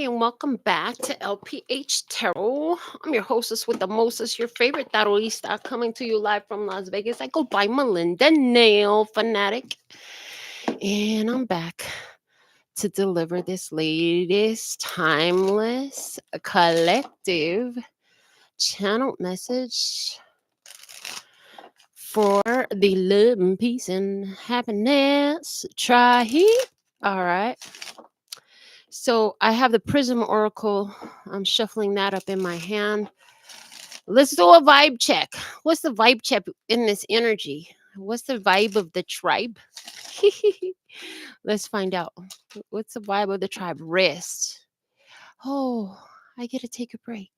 and welcome back to LPH Tarot. I'm your hostess with the mostest, your favorite tarotista, coming to you live from Las Vegas. I go by Melinda NailFanatic, and I'm back to deliver this latest timeless collective channel message for the love and peace and happiness. Try here. All right. So I have the Prism Oracle. I'm shuffling that up in my hand. Let's do a vibe check. What's the vibe check in this energy? What's the vibe of the tribe? Let's find out. What's the vibe of the tribe? Rest. Oh, I get to take a break.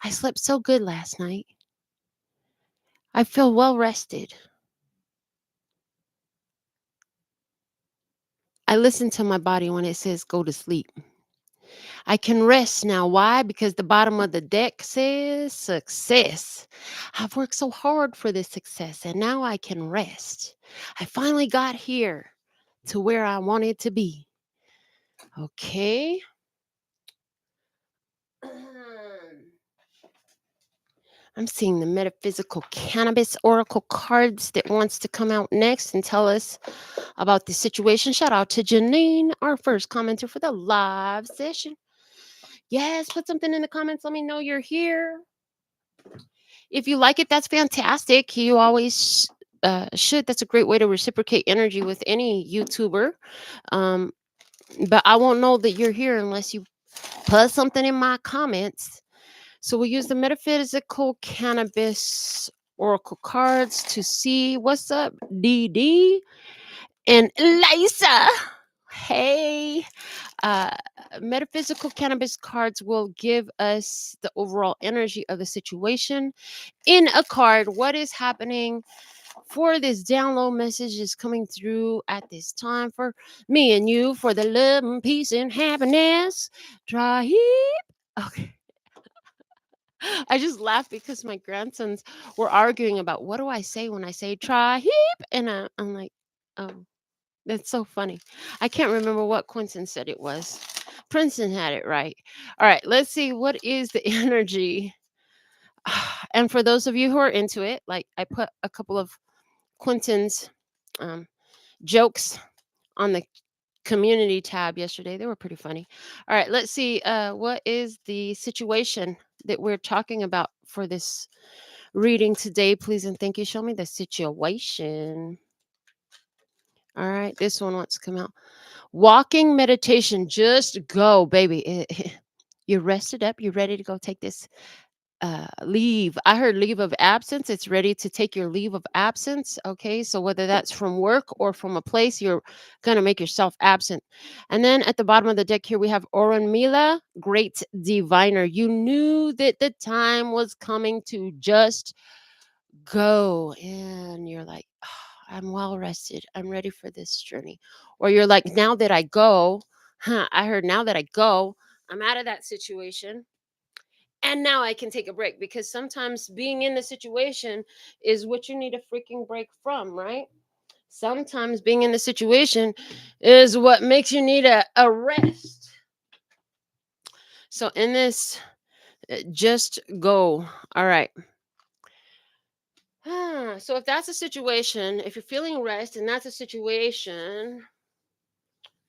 I slept so good last night. I feel well rested. I listen to my body when it says go to sleep. I can rest now. Why? Because the bottom of the deck says success. I've worked so hard for this success and now I can rest. I finally got here to where I wanted to be. Okay. I'm seeing the metaphysical cannabis oracle cards that wants to come out next and tell us about the situation. Shout out to Janine, our first commenter for the live session. Yes, put something in the comments. Let me know you're here. If you like it, that's fantastic. You always should. That's a great way to reciprocate energy with any YouTuber. But I won't know that you're here unless you put something in my comments. So we'll use the metaphysical cannabis oracle cards to see what's up, DD and Lisa. Hey. Uh, Metaphysical cannabis cards will give us the overall energy of the situation. In a card, what is happening for this download message is coming through at this time for me and you, for the love and peace and happiness. Try it. Okay. I just laughed because my grandsons were arguing about what do I say when I say try heap, and I'm like, oh, that's so funny. I can't remember what Quentin said it was. Princeton had it right. All right, let's see what is the energy. And for those of you who are into it, like I put a couple of Quentin's jokes on the community tab yesterday. They were pretty funny. All right, let's see. What is the situation that we're talking about for this reading today? Please and thank you. Show me the situation. All right, this one wants to come out. Walking meditation. Just go, baby. You're rested up. You're ready to go take this leave. I heard leave of absence. It's ready to take your leave of absence. Okay, so whether that's from work or from a place, you're gonna make yourself absent. And then at the bottom of the deck here we have Mila, great diviner. You knew that the time was coming to just go, and you're like, "Oh, I'm well rested. I'm ready for this journey." Or you're like, now that I go, I heard now that I go, I'm out of that situation and now I can take a break, because sometimes being in the situation is what you need a freaking break from, right? Sometimes being in the situation is what makes you need a rest. So in this, just go. All right. So if that's a situation, if you're feeling rest and that's a situation,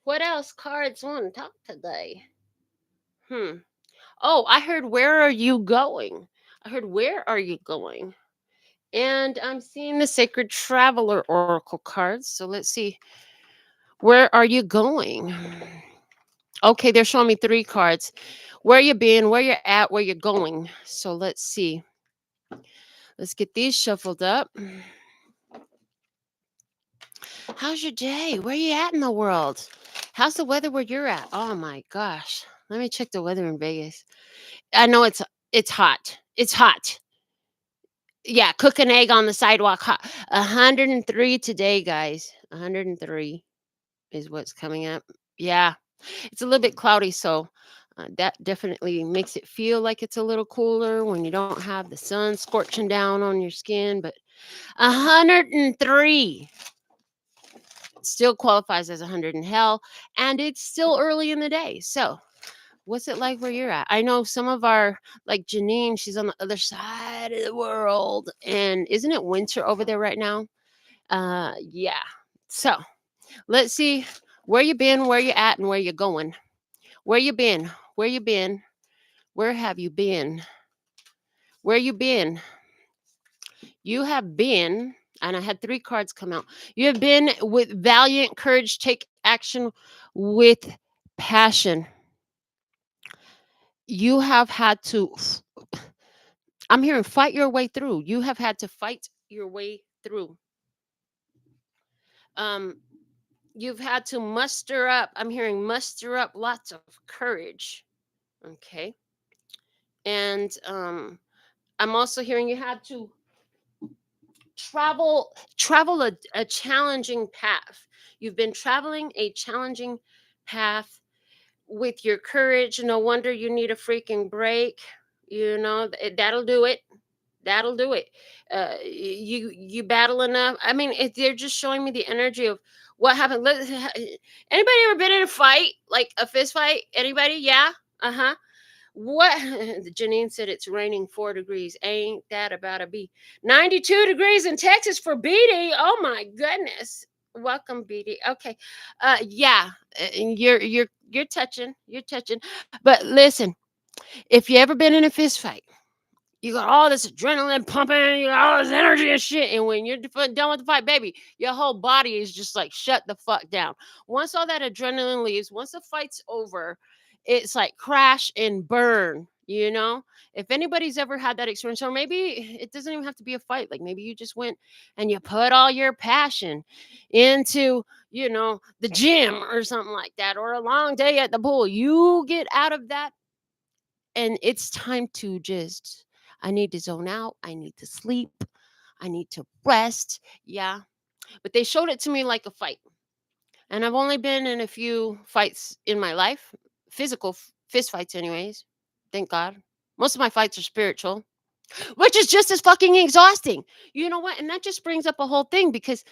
what else cards want to talk today? Oh, I heard where are you going? I heard where are you going? And I'm seeing the Sacred Traveler Oracle cards. So let's see. Where are you going? Okay, they're showing me 3 cards. Where you been, where you're at, where you're going. So let's see. Let's get these shuffled up. How's your day? Where you at in the world? How's the weather where you're at? Oh my gosh. Let me check the weather in Vegas. I know it's hot. It's hot. Yeah, cook an egg on the sidewalk hot. 103 today, guys. 103 is what's coming up. Yeah. It's a little bit cloudy, so that definitely makes it feel like it's a little cooler when you don't have the sun scorching down on your skin. But 103 still qualifies as 100 in hell, and it's still early in the day. So What's it like where you're at? I know some of our, like Janine, she's on the other side of the world. And isn't it winter over there right now? Yeah. So let's see where you been, where you at, and where you going. Where you been? Where you been? Where have you been? Where you been? You have been, and I had 3 cards come out. You have been with valiant courage, take action with passion. You have had to, I'm hearing fight your way through. You have had to fight your way through. Um, you've had to muster up, I'm hearing muster up lots of courage. Okay. And I'm also hearing you had to travel a challenging path. You've been traveling a challenging path with your courage. No wonder you need a freaking break. That'll do it. That'll do it. You battle enough. I mean, they're just showing me the energy of what happened. Anybody ever been in a fight, like a fist fight? Anybody? Yeah. Uh-huh. What? Janine said it's raining 4 degrees. Ain't that about a B? 92 degrees in Texas for BD. Oh my goodness. Welcome, BD. Okay. Yeah. You're touching. You're touching. But listen, if you ever been in a fist fight, you got all this adrenaline pumping, you got all this energy and shit. And when you're done with the fight, baby, your whole body is just like, shut the fuck down. Once all that adrenaline leaves, once the fight's over, it's like crash and burn, you know? If anybody's ever had that experience, or maybe it doesn't even have to be a fight. Like maybe you just went and you put all your passion into, the gym or something like that, or a long day at the pool. You get out of that and it's time to just, I need to zone out. I need to sleep. I need to rest. Yeah. But they showed it to me like a fight. And I've only been in a few fights in my life, physical fist fights, anyways. Thank God. Most of my fights are spiritual, which is just as fucking exhausting. You know what? And that just brings up a whole thing because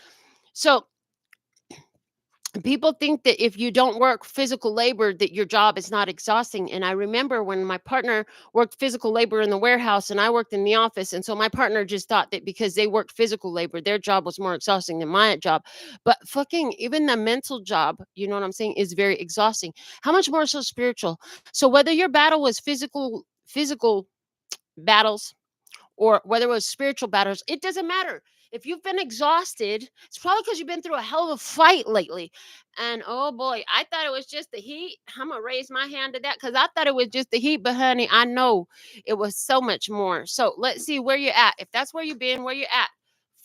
so people think that if you don't work physical labor that your job is not exhausting. And I remember when my partner worked physical labor in the warehouse and I worked in the office, and so my partner just thought that because they worked physical labor their job was more exhausting than my job. But fucking even the mental job, you know what I'm saying, is very exhausting. How much more so spiritual? So whether your battle was physical battles or whether it was spiritual battles, it doesn't matter. If you've been exhausted, it's probably because you've been through a hell of a fight lately. And oh boy, I thought it was just the heat. I'm going to raise my hand to that because I thought it was just the heat. But honey, I know it was so much more. So let's see where you're at. If that's where you've been, where you're at.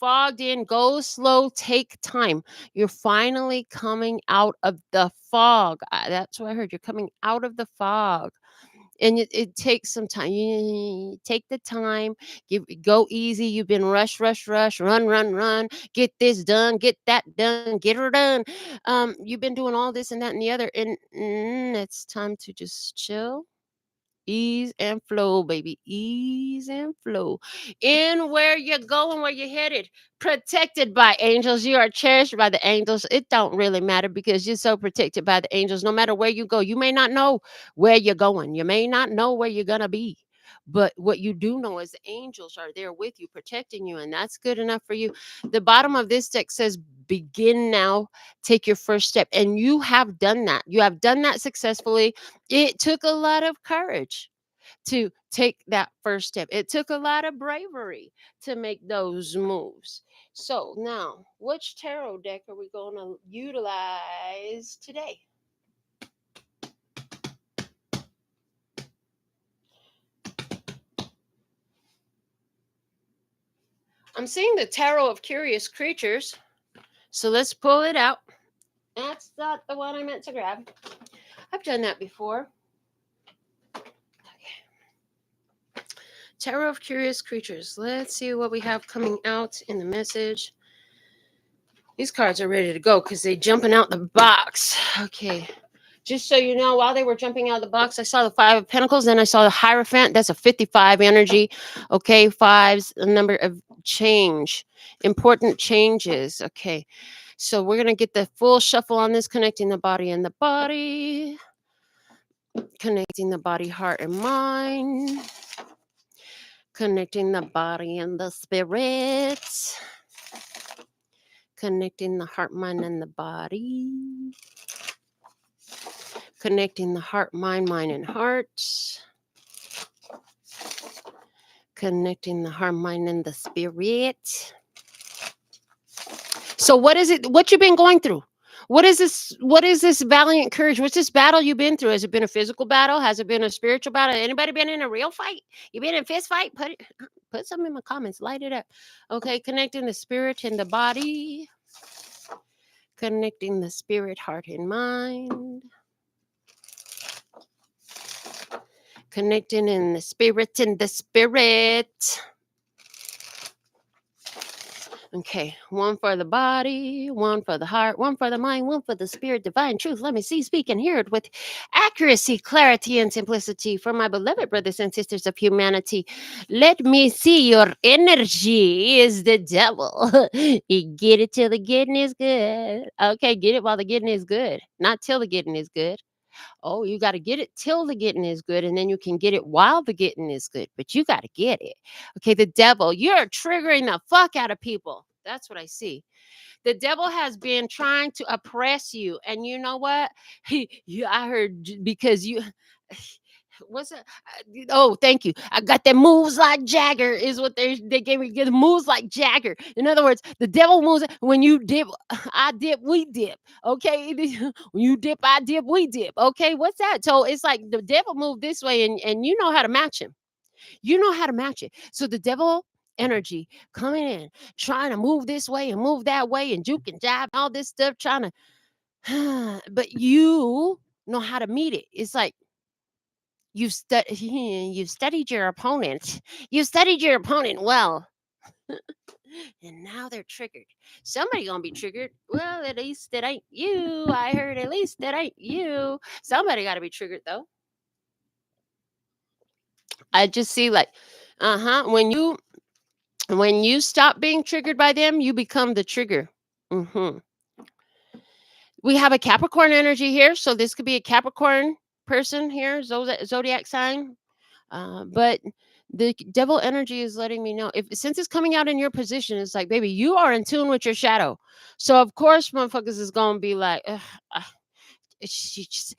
Fogged in, go slow, take time. You're finally coming out of the fog. That's what I heard. You're coming out of the fog, and it takes some time. You take the time, go easy. You've been rush, run, get this done, get that done, get her done. You've been doing all this and that and the other, and it's time to just chill. Ease and flow, baby. Ease and flow. In where you're going, where you're headed. Protected by angels. You are cherished by the angels. It don't really matter because you're so protected by the angels. No matter where you go, you may not know where you're going. You may not know where you're going to be. But what you do know is the angels are there with you, protecting you. And that's good enough for you. The bottom of this deck says, begin now, take your first step. And you have done that. You have done that successfully. It took a lot of courage to take that first step. It took a lot of bravery to make those moves. So now, which tarot deck are we going to utilize today? I'm seeing the Tarot of Curious Creatures. So let's pull it out. That's not the one I meant to grab. I've done that before. Tarot of Curious Creatures. Let's see what we have coming out in the message. These cards are ready to go because they're jumping out the box. Okay. Just so you know, while they were jumping out of the box, I saw the 5 of Pentacles, then I saw the Hierophant. That's a 55 energy. Okay, 5's a number of change. Important changes. Okay. So we're going to get the full shuffle on this, connecting the body and the body. Connecting the body, heart, and mind. Connecting the body and the spirit. Connecting the heart, mind, and the body. Connecting the heart, mind, and heart. Connecting the heart, mind, and the spirit. So what is it? What you've been going through? What is this? What is this valiant courage? What's this battle you've been through? Has it been a physical battle? Has it been a spiritual battle? Anybody been in a real fight? You been in a fist fight? Put some in my comments. Light it up. Okay, connecting the spirit and the body. Connecting the spirit, heart, and mind. Connecting in the spirit and the spirit. Okay, one for the body, one for the heart, one for the mind, one for the spirit, divine truth. Let me see, speak, and hear it with accuracy, clarity, and simplicity for my beloved brothers and sisters of humanity. Let me see your energy is the devil. You get it till the getting is good. Okay, get it while the getting is good, not till the getting is good. Oh, you got to get it till the getting is good, and then you can get it while the getting is good. But you got to get it. Okay, the devil, you're triggering the fuck out of people. That's what I see. The devil has been trying to oppress you, and you know what? I heard because you. What's it? Oh, thank you. I got them moves like Jagger. Is what they gave me. Get moves like Jagger. In other words, the devil moves when you dip. I dip. We dip. Okay. When you dip, I dip. We dip. Okay. What's that? So it's like the devil moved this way, and you know how to match him. You know how to match it. So the devil energy coming in, trying to move this way and move that way, and juke and jive, all this stuff, trying to. But you know how to meet it. It's like you've studied your opponent. You studied your opponent well. And now they're triggered. Somebody gonna be triggered. Well, at least it ain't you. I heard at least it ain't you. Somebody gotta be triggered though. I just see like, when you stop being triggered by them, you become the trigger. We have a Capricorn energy here, so this could be a Capricorn person here, zodiac sign. But the devil energy is letting me know, if since it's coming out in your position, it's like, baby, you are in tune with your shadow. So of course, motherfuckers is gonna be like, "Ugh, she just,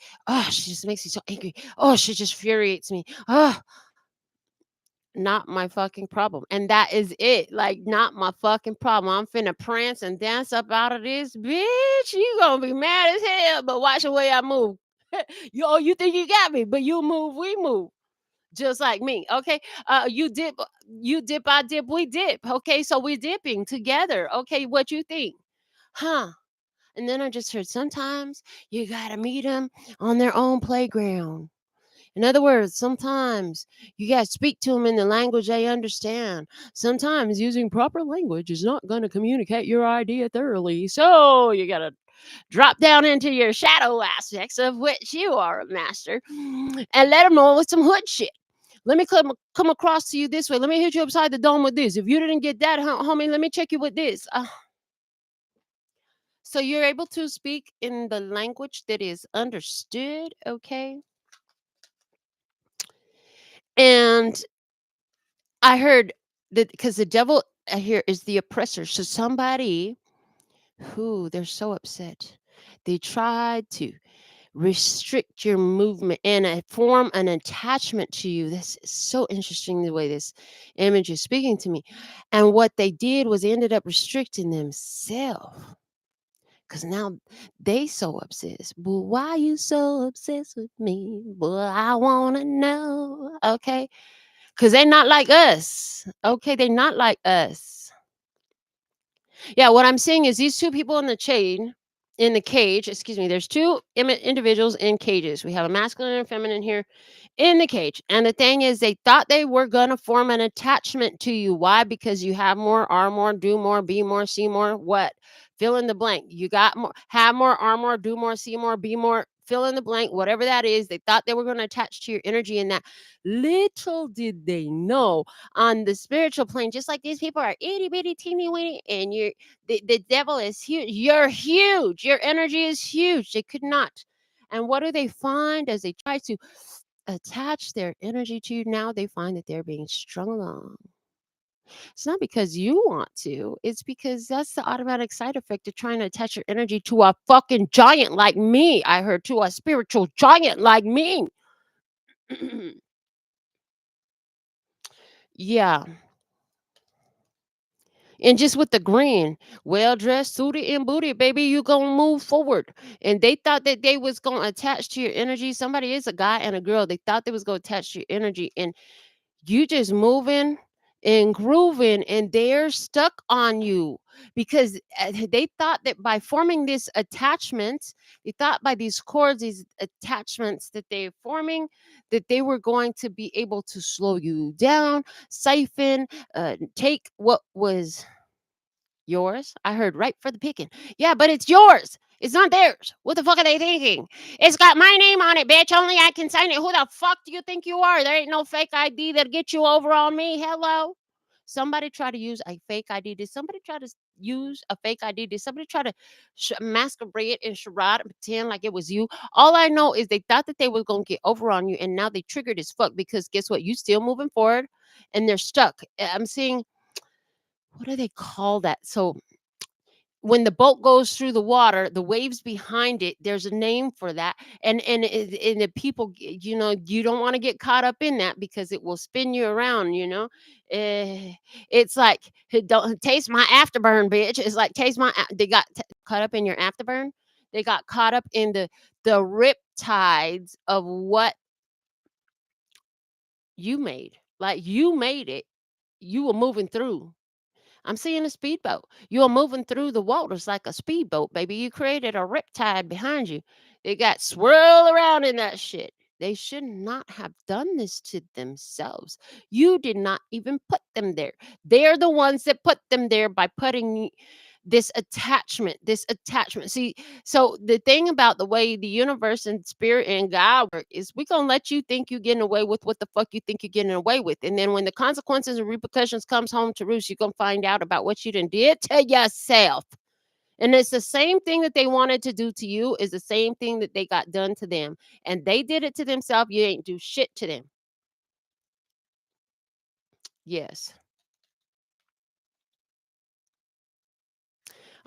she just makes me so angry. Oh, she just infuriates me. Oh, not my fucking problem." And that is it. Like, not my fucking problem. I'm finna prance and dance up out of this bitch. You gonna be mad as hell, but watch the way I move. You think you got me, but you move, we move. Just like me. Okay. You dip, I dip, we dip. Okay. So we're dipping together. Okay. What you think? Huh? And then I just heard sometimes you gotta meet them on their own playground. In other words, sometimes you got to speak to them in the language they understand. Sometimes using proper language is not going to communicate your idea thoroughly. So you got to drop down into your shadow aspects of which you are a master and let them know with some hood shit. Let me come across to you this way. Let me hit you upside the dome with this. If you didn't get that, homie, let me check you with this. So you're able to speak in the language that is understood, okay? And I heard that because the devil here is the oppressor. So somebody who they're so upset, they tried to restrict your movement and form an attachment to you. This is so interesting the way this image is speaking to me. And what they did was they ended up restricting themselves. Cause now they so obsessed. But why you so obsessed with me? Boy, I wanna know. Okay. Cause they're not like us. Okay, they're not like us. Yeah, what I'm saying is these two people in the cage, excuse me, there's two individuals in cages. We have a masculine and a feminine here in the cage. And the thing is, they thought they were going to form an attachment to you. Why? Because you have more, are more, do more, be more, see more, what? Fill in the blank. You got more, have more, are more, do more, see more, be more, fill in the blank, whatever that is. They thought they were going to attach to your energy in that. Little did they know on the spiritual plane, just like these people are itty bitty, teeny weeny, and the devil is huge. You're huge. Your energy is huge. They could not. And what do they find as they try to attach their energy to you? Now they find that they're being strung along. It's not because you want to, it's because that's the automatic side effect of trying to attach your energy to a fucking giant like me. I heard to a spiritual giant like me. Yeah. And just with the grin, well dressed, suited and booted, baby, you gonna move forward. And they thought that they was gonna attach to your energy. Somebody is a guy and a girl. They thought they was gonna attach to your energy, and you just moving and grooving, and they're stuck on you because they thought that by forming this attachment, they thought by these cords, these attachments that they're forming, that they were going to be able to slow you down, siphon, take what was yours? I heard right for the picking. Yeah, but it's yours. It's not theirs. What the fuck are they thinking? It's got my name on it, bitch. Only I can sign it. Who the fuck do you think you are? There ain't no fake ID that'll get you over on me. Hello? Somebody try to use a fake ID. Did somebody try to use a fake ID? Did somebody try to masquerade and charade and pretend like it was you? All I know is they thought that they was going to get over on you, and now they triggered as fuck because guess what? You still moving forward, and they're stuck. I'm seeing, what do they call that? So when the boat goes through the water, the waves behind it, there's a name for that. And the people, you don't want to get caught up in that because it will spin you around. Eh, it's like, "Hey, don't taste my afterburn, bitch." It's like, taste my they got caught up in your afterburn. They got caught up in the rip tides of what you made. Like, you made it. You were moving through. I'm seeing a speedboat. You're moving through the waters like a speedboat, baby. You created a riptide behind you. They got swirl around in that shit. They should not have done this to themselves. You did not even put them there. They're the ones that put them there by putting this attachment, this attachment. See, so the thing about the way the universe and spirit and God work is we gonna let you think you're getting away with what the fuck you think you're getting away with. And then when the consequences and repercussions comes home to roost, you're gonna find out about what you done did to yourself. And it's the same thing that they wanted to do to you is the same thing that they got done to them. And they did it to themselves. You ain't do shit to them. Yes.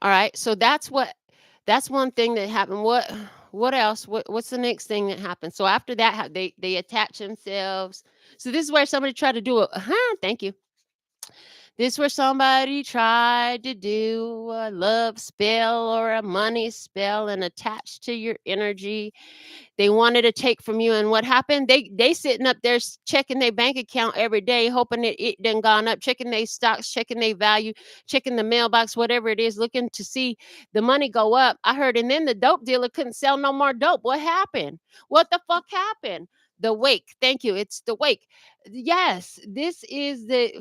All right. So that's one thing that happened. What else? What's the next thing that happened? So after that, they attach themselves. So this is where somebody tried to do thank you. This where somebody tried to do a love spell or a money spell and attach to your energy. They wanted to take from you, and what happened? They sitting up there checking their bank account every day, hoping that it done gone up, checking their stocks, checking their value, checking the mailbox, whatever it is, looking to see the money go up. I heard, and then the dope dealer couldn't sell no more dope. What happened? What the fuck happened? The wake. Thank you. It's the wake. Yes, this is the.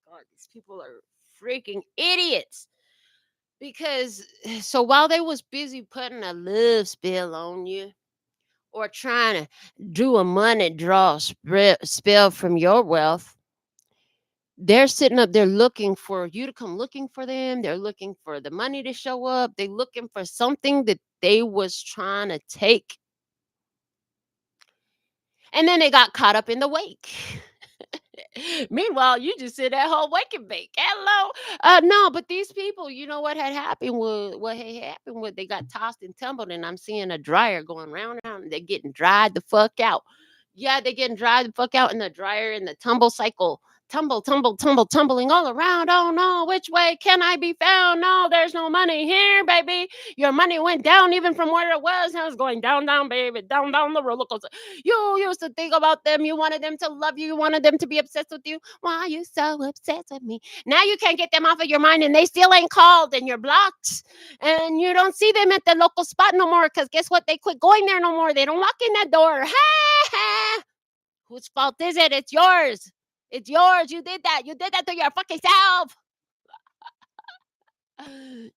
God, these people are freaking idiots. Because so while they was busy putting a love spell on you or trying to do a money draw spell from your wealth, they're sitting up there looking for you to come looking for them. They're looking for the money to show up. They're looking for something that they was trying to take. And then they got caught up in the wake. Meanwhile, you just sit at home wake and bake. Hello. No, but these people, you know what had happened was they got tossed and tumbled, and I'm seeing a dryer going round and round, and they're getting dried the fuck out. Yeah, they're getting dried the fuck out in the dryer in the tumble cycle. Tumble, tumble, tumble, tumbling all around. Oh no, which way can I be found? No, there's no money here, baby. Your money went down even from where it was. Now it's going down, down, baby, down, down the roller coaster. You used to think about them. You wanted them to love you. You wanted them to be obsessed with you. Why are you so obsessed with me? Now you can't get them off of your mind, and they still ain't called, and you're blocked. And you don't see them at the local spot no more because guess what? They quit going there no more. They don't lock in that door. Whose fault is it? It's yours. It's yours. You did that. You did that to your fucking self.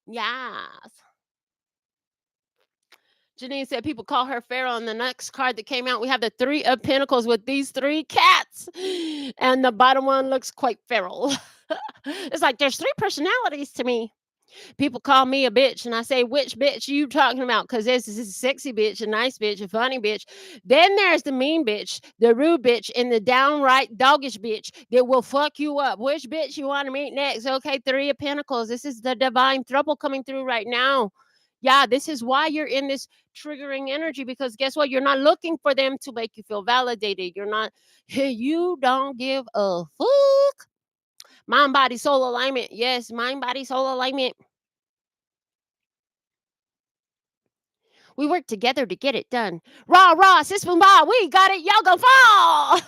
Yes. Janine said people call her Pharaoh. On the next card that came out, we have the Three of Pentacles with these three cats. And the bottom one looks quite feral. It's like there's three personalities to me. People call me a bitch, and I say, "Which bitch you talking about?" Because there's this sexy bitch, a nice bitch, a funny bitch. Then there's the mean bitch, the rude bitch, and the downright doggish bitch that will fuck you up. Which bitch you want to meet next? Okay, Three of Pentacles. This is the divine throuple coming through right now. Yeah, this is why you're in this triggering energy, because guess what? You're not looking for them to make you feel validated. You're not, you don't give a fuck. Mind, body, soul alignment. Yes, mind, body, soul alignment. We work together to get it done. Rah, rah, sis, boom, bah, we got it. Y'all go fall.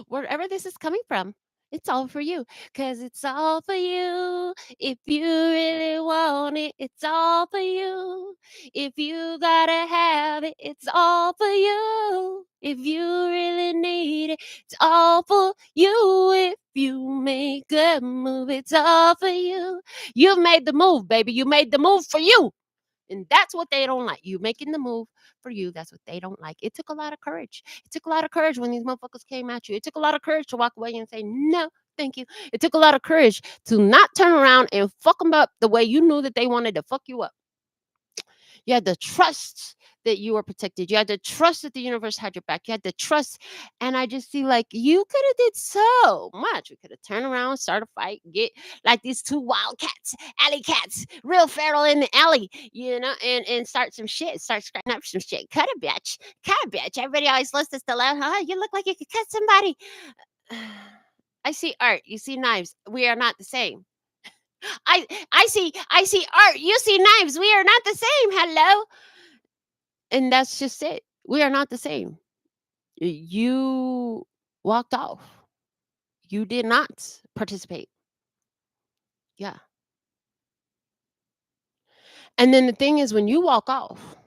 Wherever this is coming from, it's all for you. Because it's all for you. If you really want it, it's all for you. If you gotta have it, it's all for you. If you really need it, it's all for you. If you make a move, it's all for you. You've made the move, baby. You made the move for you. And that's what they don't like. You making the move for you. That's what they don't like. It took a lot of courage. It took a lot of courage when these motherfuckers came at you. It took a lot of courage to walk away and say, no, thank you. It took a lot of courage to not turn around and fuck them up the way you knew that they wanted to fuck you up. You had to trust that you were protected. You had to trust that the universe had your back. You had to trust. And I just see like you could have did so much. We could have turned around, start a fight, get like these two wild cats, alley cats, real feral in the alley, and start some shit, start scratching up some shit. Cut a bitch. Cut a bitch. Everybody always loves to still out. Huh? You look like you could cut somebody. I see art. You see knives. We are not the same. I see art. You see knives. We are not the same. Hello. And that's just it. We are not the same. You walked off. You did not participate. Yeah. And then the thing is, when you walk off,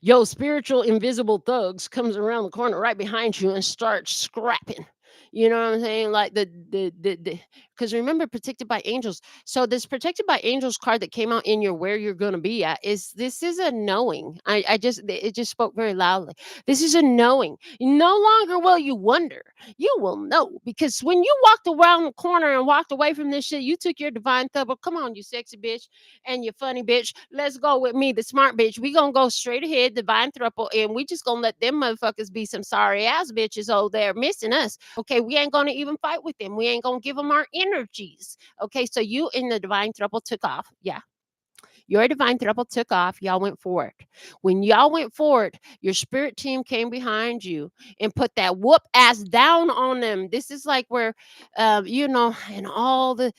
yo, spiritual invisible thugs comes around the corner right behind you and starts scrapping. You know what I'm saying? Like because remember, protected by angels. So this protected by angels card that came out in your where you're gonna be at is a knowing. It just spoke very loudly. This is a knowing. No longer will you wonder. You will know, because when you walked around the corner and walked away from this shit, you took your divine thumb. Come on, you sexy bitch and you funny bitch. Let's go with me, the smart bitch. We gonna go straight ahead, divine thruple, and we just gonna let them motherfuckers be some sorry ass bitches over there missing us. Okay, we ain't gonna even fight with them. We ain't gonna give them our energies. Okay, so you in the divine thruple took off. Yeah. Your divine throuple took off. Y'all went forward. When y'all went forward, your spirit team came behind you and put that whoop ass down on them. This is like where, in all the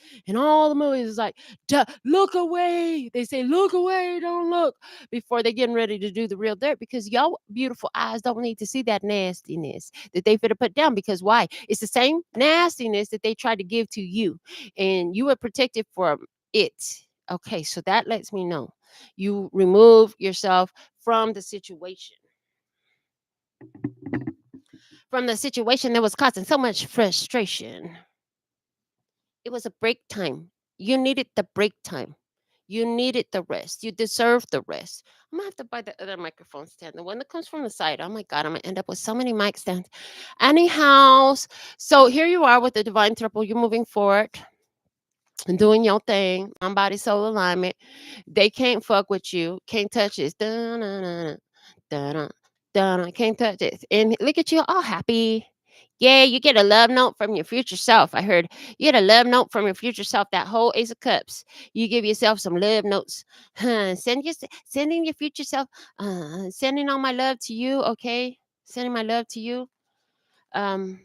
movies, it's like, "Duh, look away." They say, "Look away, don't look," before they getting ready to do the real dirt, because y'all beautiful eyes don't need to see that nastiness that they finna put down. Because why? It's the same nastiness that they tried to give to you, and you were protected from it. Okay, so that lets me know you remove yourself from the situation that was causing so much frustration. It was a break time. You needed the break time. You needed the rest. You deserve the rest. I'm gonna have to buy the other microphone stand, the one that comes from the side. Oh my god, I'm gonna end up with so many mic stands. Anyhow, so here you are with the divine triple. You're moving forward and doing your thing. On body soul alignment. They can't fuck with you. Can't touch this. Dun-dun-dun-dun, dun-dun, dun-dun, can't touch this. And look at you, all happy. Yeah, you get a love note from your future self. I heard you get a love note from your future self. That whole Ace of Cups. You give yourself some love notes. Sending your future self. Sending all my love to you. Okay, sending my love to you. Um,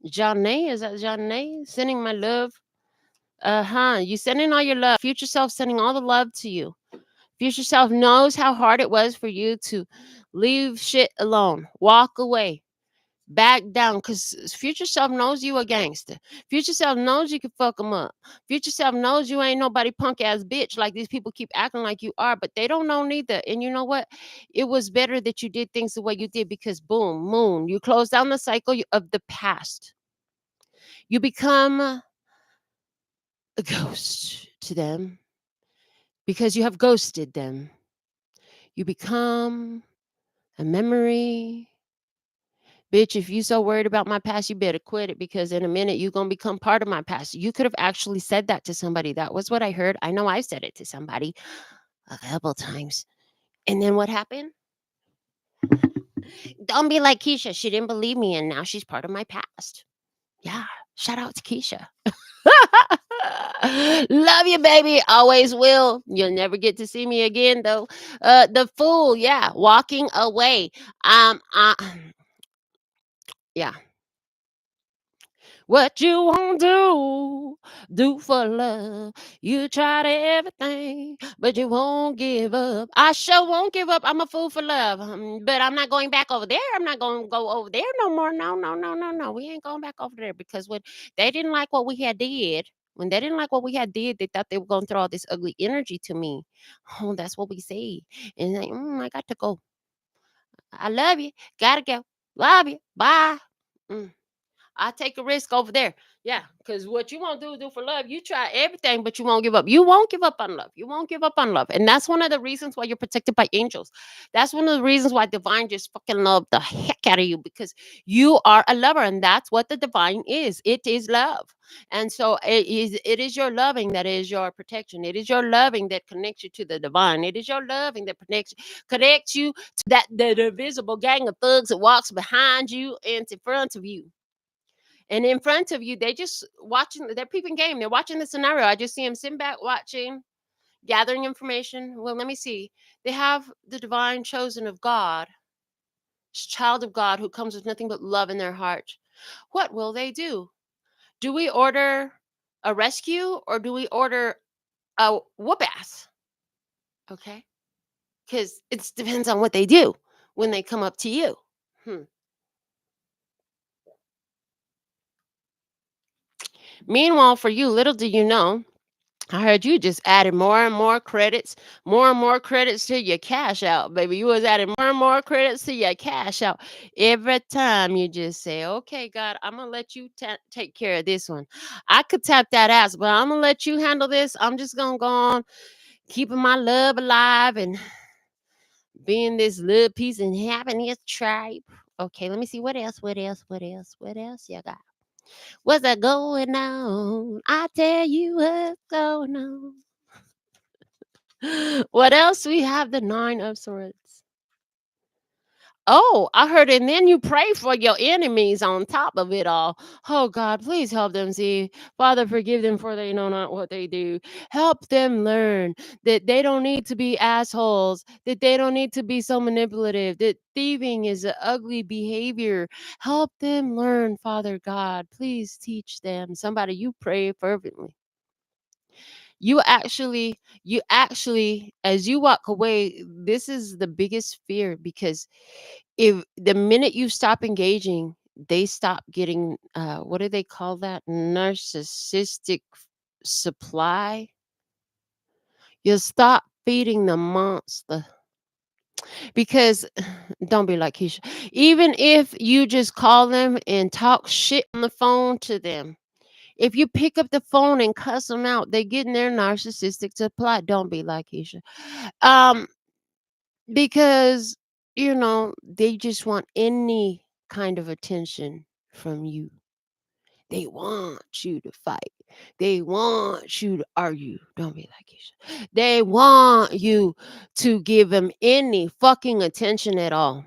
Jeanne, is that Jeanne? Sending my love. You sending all your love. Future self sending all the love to you. Future self knows how hard it was for you to leave shit alone, walk away, back down, because future self knows you a gangster. Future self knows you can fuck them up. Future self knows you ain't nobody punk ass bitch like these people keep acting like you are, but they don't know neither. And you know what? It was better that you did things the way you did, because boom, moon, you close down the cycle of the past. You become a ghost to them because you have ghosted them. You become a memory Bitch, if you so worried about my past, you better quit it because in a minute you're gonna become part of my past. You could have actually said that to somebody. That was what I heard. I know I said it to somebody a couple times. And then what happened? Don't be like Keisha. She didn't believe me, and now she's part of my past. Yeah. Shout out to Keisha. Love you, baby. Always will. You'll never get to see me again, though. The fool, yeah, walking away. Um, uh, yeah. What you won't do for love. You tried everything, but you won't give up. I sure won't give up. I'm a fool for love. But I'm not going back over there. I'm not going to go over there no more. No, no, no, no, no. We ain't going back over there because when they didn't like what we had did, when they didn't like what we had did, they thought they were going to throw all this ugly energy to me. Oh, that's what we say. And like, I got to go. I love you. Gotta go. Love you. Bye. Mm. I take a risk over there. Yeah, because what you won't do for love. You try everything, but you won't give up. You won't give up on love. You won't give up on love. And that's one of the reasons why you're protected by angels. That's one of the reasons why divine just fucking love the heck out of you because you are a lover. And that's what the divine is. It is love. And so it is your loving that is your protection. It is your loving that connects you to the divine. It is your loving that connects you to the invisible gang of thugs that walks behind you and in front of you. And in front of you, they just watching, they're peeping game. They're watching the scenario. I just see them sitting back watching, gathering information. Well, let me see. They have the divine chosen of God, child of God who comes with nothing but love in their heart. What will they do? Do we order a rescue or do we order a whoop ass? Okay. Because it depends on what they do when they come up to you. Hmm. Meanwhile, for you, little do you know, I heard you just added more and more credits to your cash out, baby. You was adding more and more credits to your cash out. Every time you just say, okay, God, I'm going to let you take care of this one. I could tap that ass, but I'm going to let you handle this. I'm just going to go on keeping my love alive and being this little piece and having this tribe. Okay, let me see. What else you got? What's that going on? I tell you what's going on. What else? We have the Nine of Swords. Oh, I heard, and then you pray for your enemies on top of it all. Oh, God, please help them see. Father, forgive them for they know not what they do. Help them learn that they don't need to be assholes, that they don't need to be so manipulative, that thieving is an ugly behavior. Help them learn, Father God. Please teach them. Somebody, you pray fervently. You actually as you walk away, this is the biggest fear because if the minute you stop engaging, they stop getting what do they call that, narcissistic supply. You'll stop feeding the monster because don't be like Keisha. Even if you just call them and talk shit on the phone to them, if you pick up the phone and cuss them out, they get in their narcissistic supply. Don't be like Keisha. Um, because they just want any kind of attention from you. They want you to fight. They want you to argue. Don't be like Keisha. They want you to give them any fucking attention at all.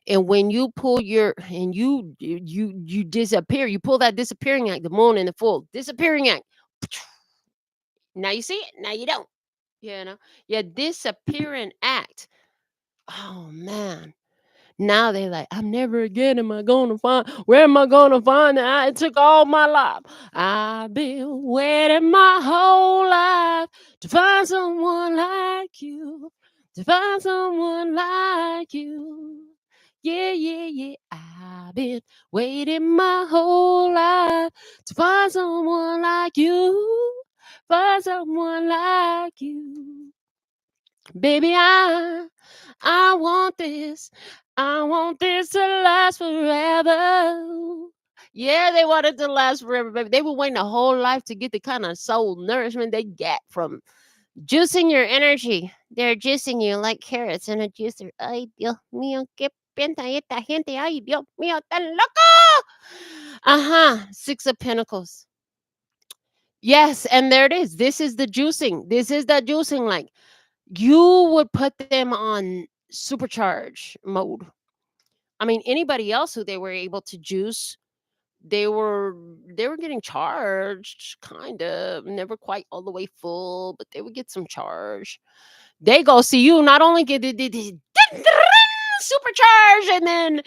And when you pull your and you disappear, you pull that disappearing act, the moon and the full disappearing act. Now you see it. Now you don't. Yeah, disappearing act. Oh man. Now they like, I'm never again am I gonna find where am I gonna find that? It took all my life. I've been waiting my whole life to find someone like you. To find someone like you. Yeah, yeah, yeah. I've been waiting my whole life to find someone like you. Find someone like you. Baby, I want this. I want this to last forever. Yeah, they want it to last forever, baby. They were waiting a whole life to get the kind of soul nourishment they get from juicing your energy. They're juicing you like carrots in a juicer. Ay, Dios mío, qué arrepienta esta gente. Ay, Dios mío, tan loco. Six of Pentacles. Yes, and there it is. This is the juicing. This is the juicing. Like, you would put them on supercharge mode. I mean, anybody else who they were able to juice, they were they were getting charged, kind of, never quite all the way full, but they would get some charge. They go see you, not only get the supercharge, and then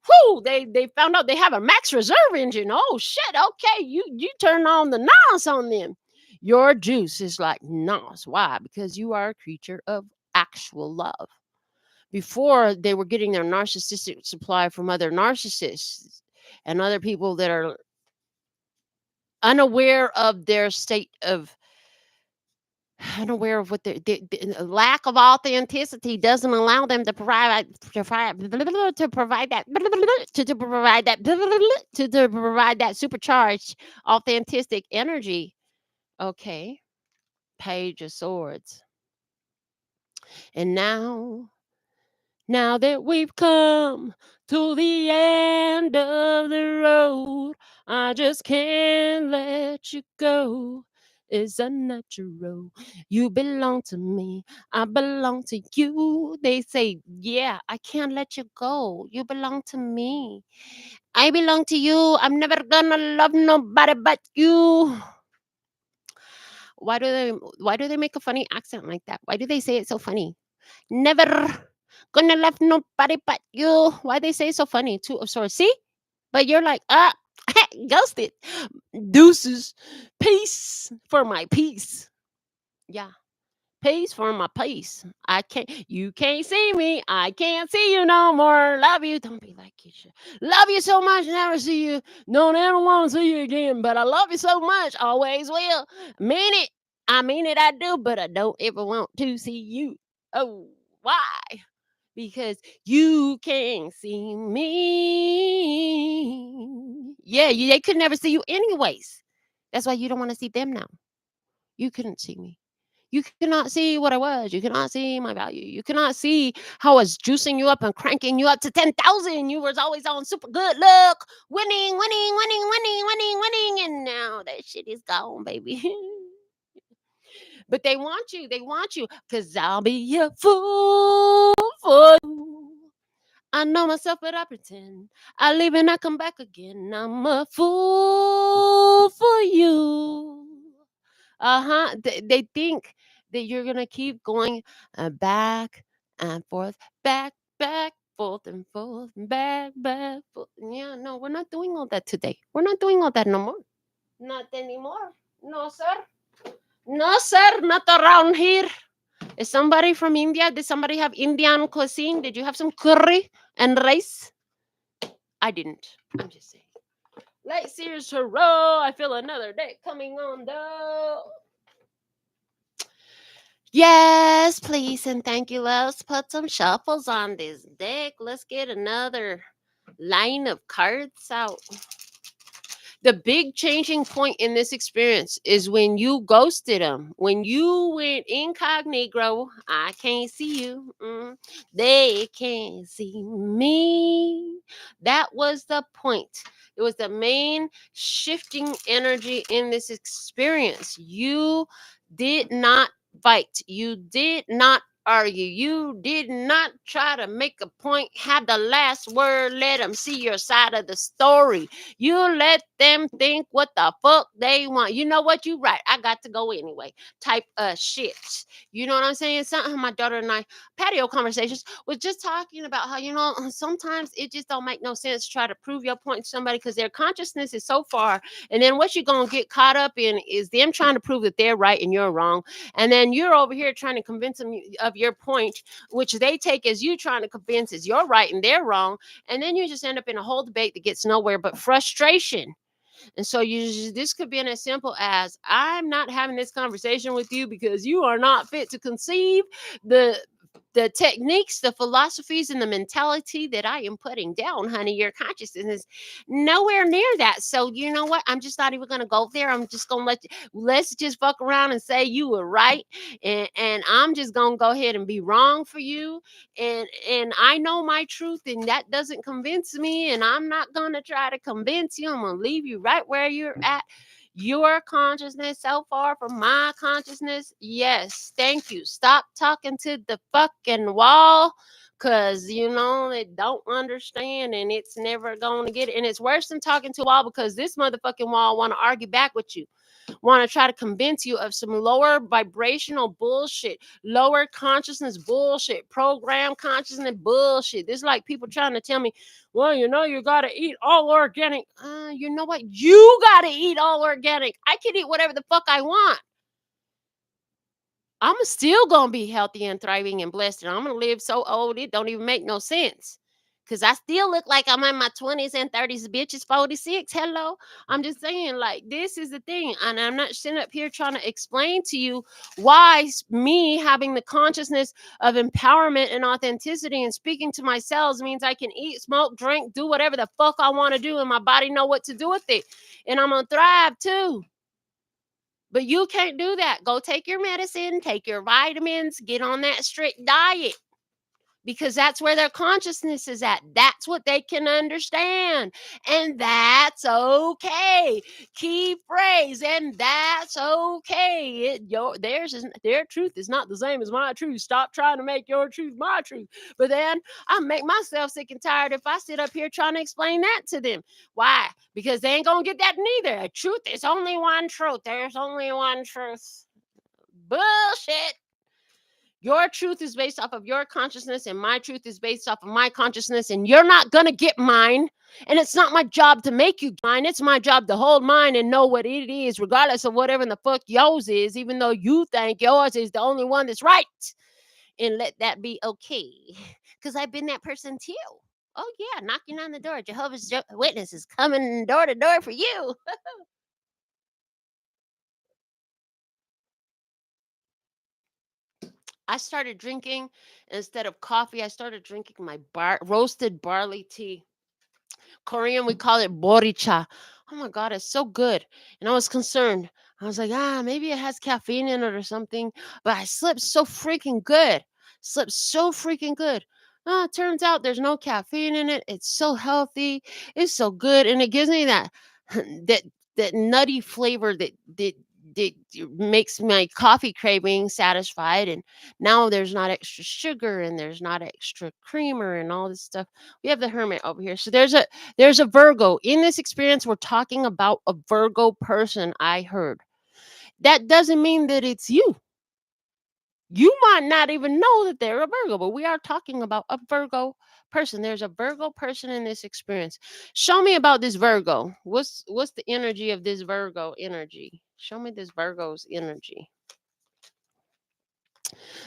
whoo, they found out they have a max reserve engine. Oh shit, okay, you turn on the nos on them. Your juice is like nos. Why? Because you are a creature of actual love. Before, they were getting their narcissistic supply from other narcissists and other people that are unaware of their state of unaware of what the lack of authenticity doesn't allow them to provide to provide that to provide that to provide that supercharged authentic energy. Okay, Page of Swords. And now that we've come to the end of the road, I just can't let you go. It's unnatural. You belong to me. I belong to you. They say, yeah, I can't let you go. You belong to me. I belong to you. I'm never gonna love nobody but you. Why do they make a funny accent like that? Why do they say it so funny? Never gonna love nobody but you. Why they say so funny? Two of Swords. See? But you're like, ghosted. Deuces. Peace for my peace. Yeah. Peace for my peace. You can't see me. I can't see you no more. Love you. Don't be like you should. Love you so much. Never see you. Don't ever want to see you again. But I love you so much. Always will. Mean it. I mean it. I do. But I don't ever want to see you. Oh, why? Because you can't see me. Yeah, they could never see you anyways. That's why you don't want to see them now. You couldn't see me. You cannot see what I was. You cannot see my value. You cannot see how I was juicing you up and cranking you up to 10,000. You was always on super good luck, winning, winning, winning, winning, winning, winning. And now that shit is gone, baby. But they want you. They want you. Because I'll be a fool for you. I know myself, but I pretend. I leave and I come back again. I'm a fool for you. They think that you're gonna keep going back and forth, back, forth and forth, back, forth. Yeah, no, we're not doing all that today. We're not doing all that no more. Not anymore. No, sir. No, sir. Not around here. Is somebody from India? Did somebody have Indian cuisine? Did you have some curry and rice? I didn't. I'm just saying. Light Sears Tarot. I feel another day coming on though. Yes, please and thank you. Let's put some shuffles on this deck. Let's get another line of cards out. The big changing point in this experience is when you ghosted them. When you went incognito, I can't see you. They can't see me. That was the point. It was the main shifting energy in this experience. You did not fight. You did not argue. You did not try to make a point, have the last word, let them see your side of the story. You let them think what the fuck they want. You know what? You right. I got to go anyway. Type of shit. You know what I'm saying? Something my daughter and I, patio conversations, was just talking about how, sometimes it just don't make no sense to try to prove your point to somebody because their consciousness is so far. And then what you're going to get caught up in is them trying to prove that they're right and you're wrong. And then you're over here trying to convince them of your point, which they take as you trying to convince is you're right and they're wrong. And then you just end up in a whole debate that gets nowhere but frustration. And so this could be as simple as, I'm not having this conversation with you because you are not fit to conceive the the techniques, the philosophies, and the mentality that I am putting down, honey, your consciousness is nowhere near that. So you know what? I'm just not even gonna go there. I'm just gonna let's just fuck around and say you were right, and I'm just gonna go ahead and be wrong for you. And I know my truth, and that doesn't convince me. And I'm not gonna try to convince you. I'm gonna leave you right where you're at. Your consciousness so far from my consciousness. Yes, thank you. Stop talking to the fucking wall, because you know they don't understand, and it's never going to get it. And it's worse than talking to a wall, because this motherfucking wall want to argue back with you, want to try to convince you of some lower vibrational bullshit, lower consciousness bullshit, program consciousness bullshit. This is like people trying to tell me, well, you know, you got to eat all organic. You know what? You got to eat all organic. I can eat whatever the fuck I want. I'm still going to be healthy and thriving and blessed. And I'm going to live so old, it don't even make no sense. Because I still look like I'm in my 20s and 30s. Bitch is 46. Hello. I'm just saying, like, this is the thing. And I'm not sitting up here trying to explain to you why me having the consciousness of empowerment and authenticity and speaking to myself means I can eat, smoke, drink, do whatever the fuck I want to do. And my body know what to do with it. And I'm going to thrive too. But you can't do that. Go take your medicine, take your vitamins, get on that strict diet, because that's where their consciousness is at. That's what they can understand. And that's okay. Key phrase. And that's okay. Their truth is not the same as my truth. Stop trying to make your truth my truth. But then I make myself sick and tired if I sit up here trying to explain that to them. Why? Because they ain't gonna get that neither. Truth is only one truth. There's only one truth. Bullshit. Your truth is based off of your consciousness, and my truth is based off of my consciousness, and you're not going to get mine. And it's not my job to make you mine. It's my job to hold mine and know what it is, regardless of whatever in the fuck yours is, even though you think yours is the only one that's right. And let that be okay. Because I've been that person too. Oh, yeah, knocking on the door. Jehovah's Witness is coming door to door for you. I started drinking, instead of coffee, I started drinking my roasted barley tea. Korean, we call it boricha. Oh my God, it's so good. And I was concerned. I was like, maybe it has caffeine in it or something. But I slept so freaking good. Slept so freaking good. Turns out there's no caffeine in it. It's so healthy. It's so good. And it gives me that that that nutty flavor that makes my coffee craving satisfied. And now there's not extra sugar, and there's not extra creamer and all this stuff. We have the hermit over here. So there's a Virgo. In this experience, we're talking about a Virgo person, I heard. That doesn't mean that it's you. You might not even know that they're a Virgo, but we are talking about a Virgo person. There's a Virgo person in this experience. Show me about this Virgo. What's the energy of this Virgo energy? Show me this Virgo's energy.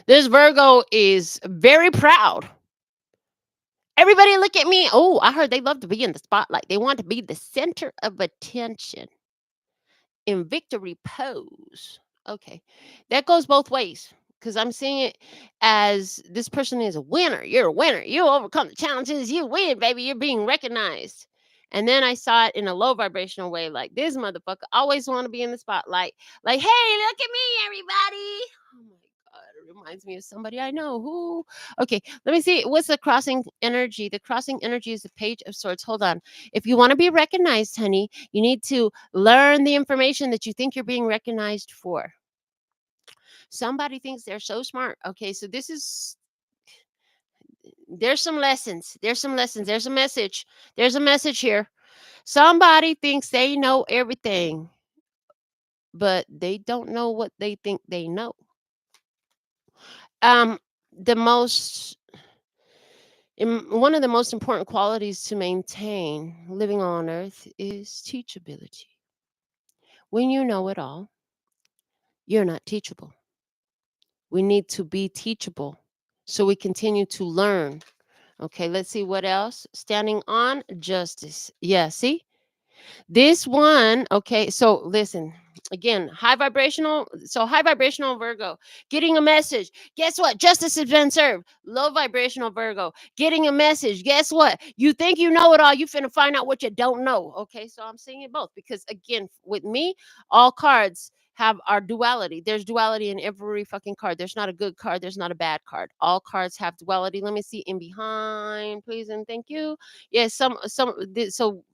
This Virgo is very proud. Everybody look at me. Oh, I heard they love to be in the spotlight. They want to be the center of attention in victory pose. Okay. That goes both ways, because I'm seeing it as this person is a winner. You're a winner. You overcome the challenges. You win, baby. You're being recognized. And then I saw it in a low vibrational way, like this motherfucker always want to be in the spotlight. Like, hey, look at me, everybody. Oh my God. It reminds me of somebody I know. Who? Okay, let me see. What's the crossing energy? The crossing energy is the Page of Swords. Hold on. If you want to be recognized, honey, you need to learn the information that you think you're being recognized for. Somebody thinks they're so smart. Okay, so there's some lessons. There's some lessons. There's a message. There's a message here. Somebody thinks they know everything, but they don't know what they think they know. Um, the most One of the most important qualities to maintain living on earth is teachability. When you know it all, you're not teachable. We need to be teachable so we continue to learn. Okay, let's see what else. Standing on justice. Yeah, see? This one, okay, so listen. Again, high vibrational Virgo, getting a message. Guess what? Justice has been served. Low vibrational Virgo, getting a message. Guess what? You think you know it all. You finna find out what you don't know. Okay, so I'm saying it both because again, with me, all cards have our duality. There's duality in every fucking card. There's not a good card. There's not a bad card. All cards have duality. Let me see in behind, please and thank you. Yes, so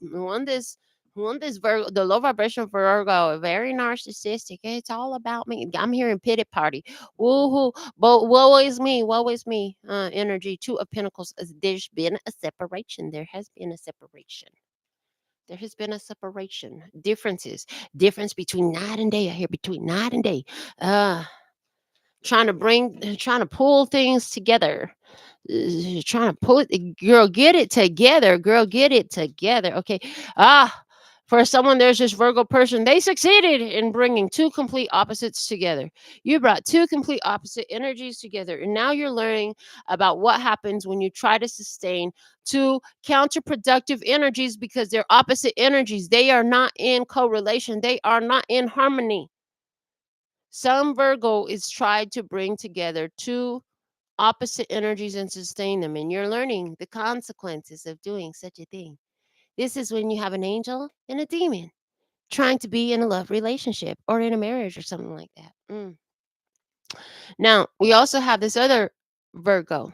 on this Virgo, the low vibration Virgo, very narcissistic. It's all about me. I'm hearing pity party. Woohoo. But woe is me. Energy, two of pentacles. There's been a separation. There has been a separation. There has been a separation. Difference between night and day. I hear between night and day. Uh, trying to pull things together. Trying to pull it, girl, get it together, girl, get it together. Okay. Ah, for someone, there's this Virgo person. They succeeded in bringing two complete opposites together. You brought two complete opposite energies together, and now you're learning about what happens when you try to sustain two counterproductive energies because they're opposite energies. They are not in correlation. They are not in harmony. Some Virgo is tried to bring together two opposite energies and sustain them, and you're learning the consequences of doing such a thing. This is when you have an angel and a demon trying to be in a love relationship or in a marriage or something like that. Now, we also have this other Virgo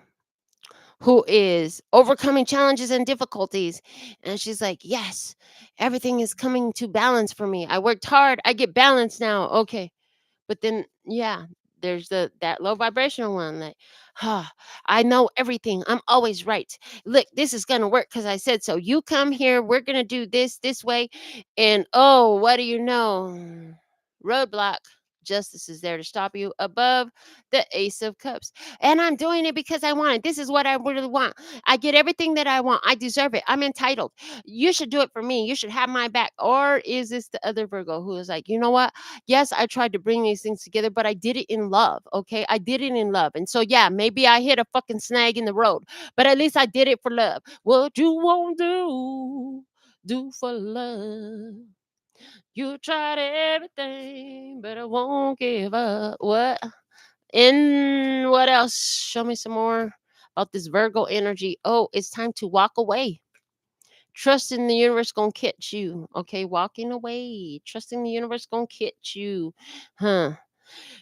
who is overcoming challenges and difficulties. And she's like, yes, everything is coming to balance for me. I worked hard. I get balance now. Okay. But then, yeah, there's that low vibrational one. Like, ah, I know everything. I'm always right. Look, this is gonna work because I said so. You come here. We're gonna do this way, and oh, what do you know? Roadblock. Justice is there to stop you above the Ace of Cups. And I'm doing it because I want it. This is what I really want. I get everything that I want. I deserve it. I'm entitled. You should do it for me. You should have my back. Or is this the other Virgo who is like, you know what? Yes, I tried to bring these things together, but I did it in love. Okay. I did it in love. And so, yeah, maybe I hit a fucking snag in the road, but at least I did it for love. What you won't do for love. You tried everything, but I won't give up. What? And what else? Show me some more about this Virgo energy. Oh, it's time to walk away. Trusting the universe gonna catch you. Okay, walking away. Trusting the universe gonna catch you. Huh.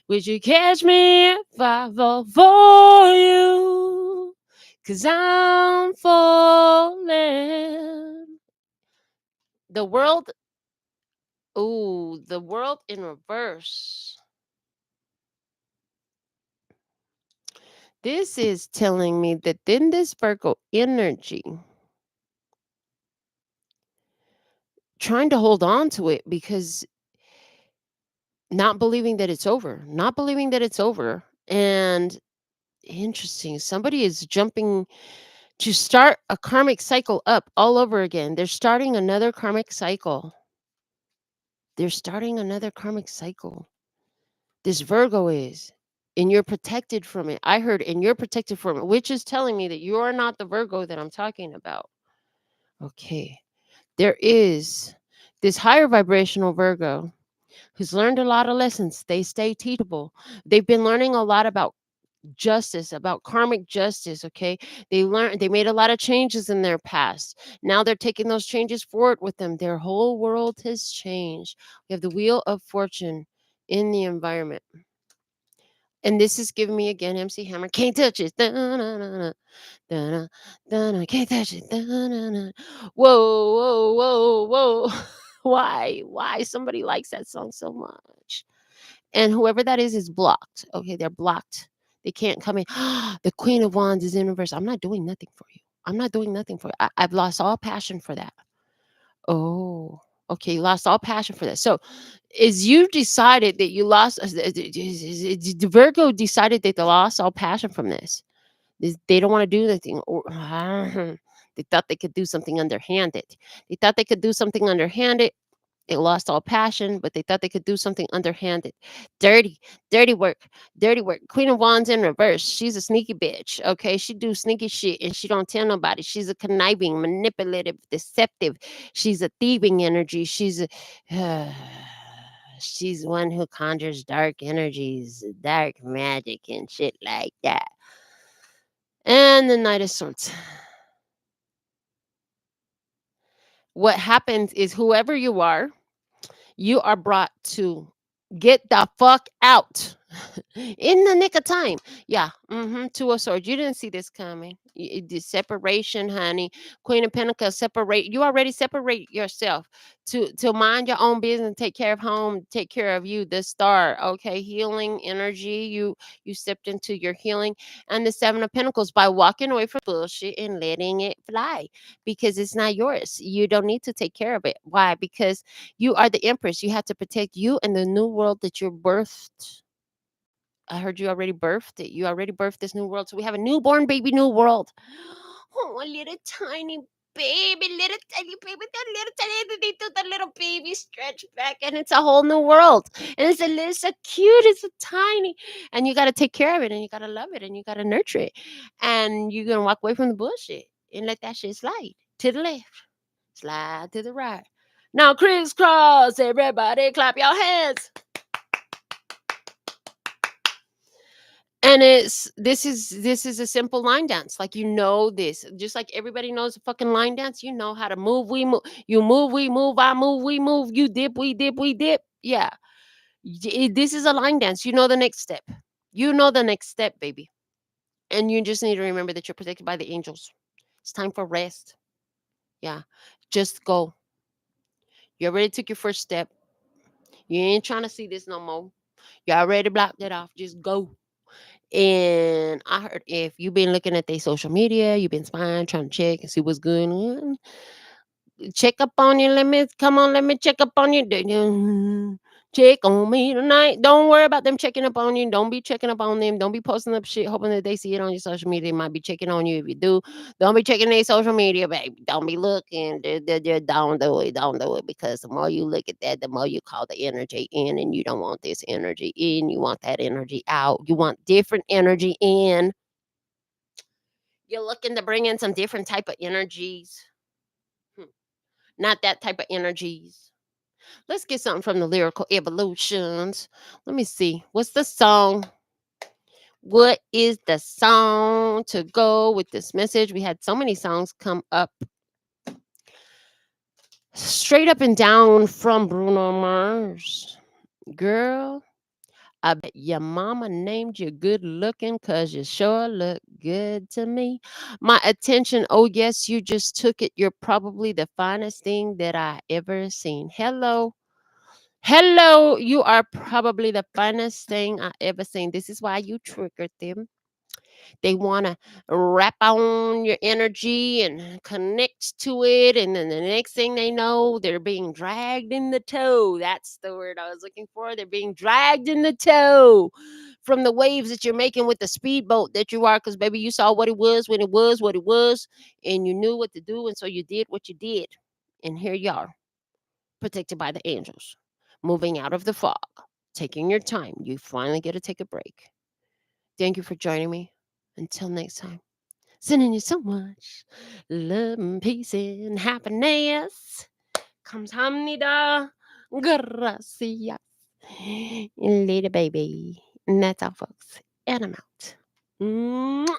Would you catch me if I fall for you? Cause I'm falling. The world. Ooh, the world in reverse. This is telling me that in this Virgo energy, trying to hold on to it because not believing that it's over, not believing that it's over. And interesting, somebody is jumping to start a karmic cycle up all over again. They're starting another karmic cycle. They're starting another karmic cycle. This Virgo is. And you're protected from it. I heard, and you're protected from it, which is telling me that you're not the Virgo that I'm talking about. Okay. There is this higher vibrational Virgo who's learned a lot of lessons. They stay teachable. They've been learning a lot about justice, about karmic justice. Okay. They made a lot of changes in their past. Now they're taking those changes forward with them. Their whole world has changed. We have the wheel of fortune in the environment. And this is giving me again MC Hammer. Can't touch it. Da-na-na-na, da-na, da-na, can't touch it. Da-na-na. Whoa, whoa, whoa, whoa. Why? Why somebody likes that song so much? And whoever that is blocked. Okay, they're blocked. They can't come in. The Queen of Wands is in reverse. I'm not doing nothing for you. I'm not doing nothing for you. I've lost all passion for that. Oh, okay. You lost all passion for that. So, is you decided that you lost, the Virgo decided that they lost all passion from this. They don't want to do anything, or they thought they could do something underhanded. They thought they could do something underhanded, They lost all passion, but they thought they could do something underhanded. Dirty, dirty work, dirty work. Queen of Wands in reverse. She's a sneaky bitch. Okay. She do sneaky shit and she don't tell nobody. She's a conniving, manipulative, deceptive. She's a thieving energy. She's one who conjures dark energies, dark magic and shit like that. And the Knight of Swords. What happens is whoever you are brought to get the fuck out in the nick of time. Yeah. Two of Swords. You didn't see this coming. The separation, honey. Queen of Pentacles. Separate. You already separate yourself to mind your own business, take care of home, take care of you. The Star. Okay. Healing energy. You stepped into your healing. And the Seven of Pentacles by walking away from bullshit and letting it fly because it's not yours. You don't need to take care of it. Why? Because you are the Empress. You have to protect you and the new world that you're birthed. I heard you already birthed it. You already birthed this new world. So we have a newborn baby, new world. Oh, a little tiny baby, little tiny baby, that little tiny, they do the little baby stretch back, and it's a whole new world. And it's so cute, it's so tiny. And you got to take care of it, and you got to love it, and you got to nurture it. And you're going to walk away from the bullshit and let that shit slide to the left, slide to the right. Now crisscross, everybody clap your hands. And this is a simple line dance. Like this. Just like everybody knows a fucking line dance, you know how to move, we move, you move, we move, I move, we move, you dip, we dip, we dip. Yeah. This is a line dance. You know the next step. You know the next step, baby. And you just need to remember that you're protected by the angels. It's time for rest. Yeah. Just go. You already took your first step. You ain't trying to see this no more. You already blocked it off. Just go. And I heard if you've been looking at their social media, you've been spying, trying to check and see what's going on. Check up on you. Let me check up on you. Check on me tonight. Don't worry about them checking up on you. Don't be checking up on them. Don't be posting up shit hoping that they see it on your social media. They might be checking on you. If you do, don't be checking their social media, baby. Don't be looking. Don't do it. Don't do it. Because the more you look at that, the more you call the energy in, and you don't want this energy in. You want that energy out. You want different energy in. You're looking to bring in some different type of energies. Not that type of energies. Let's get something from the lyrical evolutions. Let me see. What's the song? What is the song to go with this message? We had so many songs come up straight up and down from Bruno Mars. Girl, I bet your mama named you good looking because you sure look good to me. My attention, oh yes, you just took it. You're probably the finest thing that I ever seen. Hello. Hello, you are probably the finest thing I ever seen. This is why you triggered them. They want to wrap on your energy and connect to it. And then the next thing they know, they're being dragged in the toe. That's the word I was looking for. They're being dragged in the toe from the waves that you're making with the speedboat that you are. Because, baby, you saw what it was when it was what it was. And you knew what to do. And so you did what you did. And here you are, protected by the angels, moving out of the fog, taking your time. You finally get to take a break. Thank you for joining me. Until next time, sending you so much love and peace and happiness. Kamsahamnida. Gracias. Later, baby. And that's all, folks. And I'm out. Mwah.